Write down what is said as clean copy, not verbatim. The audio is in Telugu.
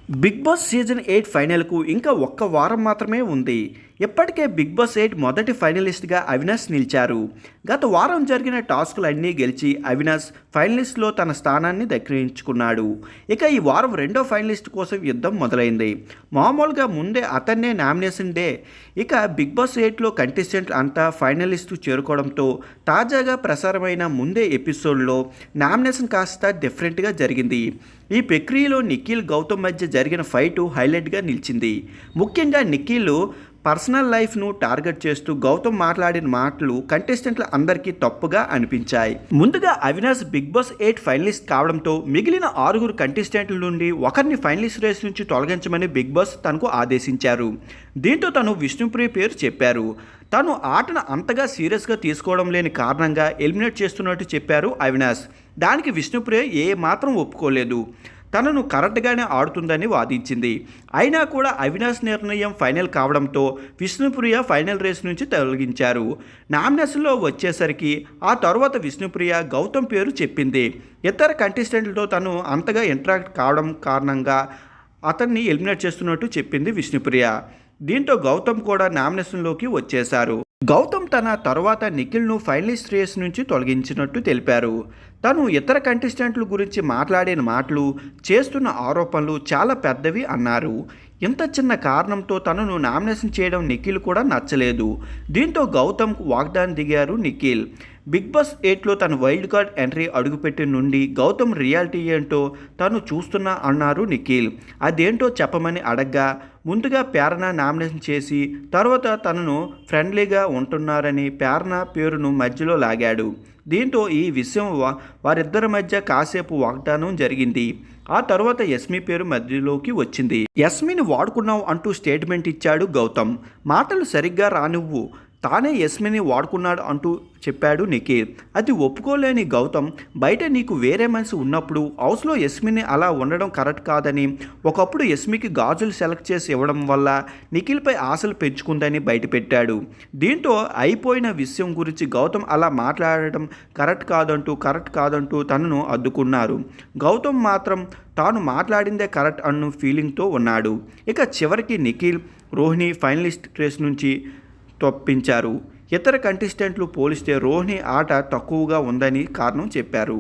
బిగ్ బాస్ సీజన్ 8 ఫైనల్కు ఇంకా ఒక్క వారం మాత్రమే ఉంది. ఇప్పటికే బిగ్ బాస్ 8 మొదటి ఫైనలిస్ట్గా అవినాష్ నిలిచారు. గత వారం జరిగిన టాస్కులన్నీ గెలిచి అవినాష్ ఫైనలిస్ట్లో తన స్థానాన్ని దక్కించుకున్నాడు. ఇక ఈ వారం రెండో ఫైనలిస్ట్ కోసం యుద్ధం మొదలైంది. మామూలుగా ముందే అతన్నే నామినేషన్ డే. ఇక బిగ్ బాస్ 8లో కంటెస్టెంట్లు అంతా ఫైనలిస్టు చేరుకోవడంతో తాజాగా ప్రసారమైన ముందే ఎపిసోడ్లో నామినేషన్ కాస్త డిఫరెంట్గా జరిగింది. ఈ ప్రక్రియలో నిఖిల్ గౌతమ్ మధ్య జరిగిన ఫైటు హైలైట్గా నిలిచింది. ముఖ్యంగా నిఖిల్ పర్సనల్ లైఫ్ను టార్గెట్ చేస్తూ గౌతమ్ మాట్లాడిన మాటలు కంటెస్టెంట్ల అందరికీ తప్పుగా అనిపించాయి. ముందుగా అవినాష్ బిగ్ బాస్ 8 ఫైనలిస్ట్ కావడంతో మిగిలిన 6 కంటెస్టెంట్ల నుండి ఒకరిని ఫైనలిస్ట్ రేస్ నుంచి తొలగించమని బిగ్ బాస్ తనకు ఆదేశించారు. దీంతో తను విష్ణుప్రియ పేరు చెప్పారు. తను ఆటను అంతగా సీరియస్గా తీసుకోవడం లేని కారణంగా ఎలిమినేట్ చేస్తున్నట్టు చెప్పారు అవినాష్. దానికి విష్ణుప్రియ ఏ మాత్రం ఒప్పుకోలేదు. తనను కరెక్ట్గానే ఆడుతుందని వాదించింది. అయినా కూడా అవినాష్ నిర్ణయం ఫైనల్ కావడంతో విష్ణుప్రియ ఫైనల్ రేస్ నుంచి తొలగించారు. నామినేషన్లో వచ్చేసరికి ఆ తర్వాత విష్ణుప్రియ గౌతమ్ పేరు చెప్పింది. ఇతర కంటెస్టెంట్లతో తను అంతగా ఇంటరాక్ట్ కావడం కారణంగా అతన్ని ఎలిమినేట్ చేస్తున్నట్టు చెప్పింది విష్ణుప్రియ. దీంతో గౌతమ్ కూడా నామినేషన్లోకి వచ్చేశారు. గౌతమ్ తన తర్వాత నిఖిల్ను ఫైనలిస్ట్ రేస్ నుంచి తొలగించినట్టు తెలిపారు. తను ఇతర కంటెస్టెంట్ల గురించి మాట్లాడిన మాటలు, చేస్తున్న ఆరోపణలు చాలా పెద్దవి అన్నారు. ఇంత చిన్న కారణంతో తనను నామినేషన్ చేయడం నిఖిల్ కూడా నచ్చలేదు. దీంతో గౌతమ్కు వాగ్దానం దిగారు నిఖిల్. బిగ్ బాస్ 8లో తన వైల్డ్ కార్డ్ ఎంట్రీ అడుగుపెట్టిన నుండి గౌతమ్ రియాలిటీ ఏంటో తను చూస్తున్నా అన్నారు నిఖిల్. అదేంటో చెప్పమని అడగ్గా ముందుగా ప్రేరణ నామినేషన్ చేసి తర్వాత తనను ఫ్రెండ్లీగా ఉంటున్నారని ప్రేరణ పేరును మధ్యలో లాగాడు. దీంతో ఈ విషయం వారిద్దరి మధ్య కాసేపు వాగ్దానం జరిగింది. ఆ తర్వాత యస్మి పేరు మధ్యలోకి వచ్చింది. యస్మిని వాడుకున్నావు అంటూ స్టేట్మెంట్ ఇచ్చాడు గౌతమ్. మాటలు సరిగ్గా రానివ్వు, తానే యస్మిని వాడుకున్నాడు అంటూ చెప్పాడు నిఖిల్. అది ఒప్పుకోలేని గౌతమ్ బయట నీకు వేరే మనిషి ఉన్నప్పుడు హౌస్లో యస్మిని అలా ఉండడం కరెక్ట్ కాదని, ఒకప్పుడు యస్మికి గాజులు సెలెక్ట్ చేసి ఇవ్వడం వల్ల నిఖిల్పై ఆశలు పెంచుకుందని బయటపెట్టాడు. దీంతో అయిపోయిన విషయం గురించి గౌతమ్ అలా మాట్లాడడం కరెక్ట్ కాదంటూ తనను అడ్డుకున్నారు. గౌతమ్ మాత్రం తాను మాట్లాడిందే కరెక్ట్ అన్న ఫీలింగ్తో ఉన్నాడు. ఇక చివరికి నిఖిల్, రోహిణి ఫైనలిస్ట్ రేస్ నుంచి తప్పించారు. ఇతర కంటెస్టెంట్లు పోలిస్తే రోహిణి ఆట తక్కువగా ఉందని కారణం చెప్పారు.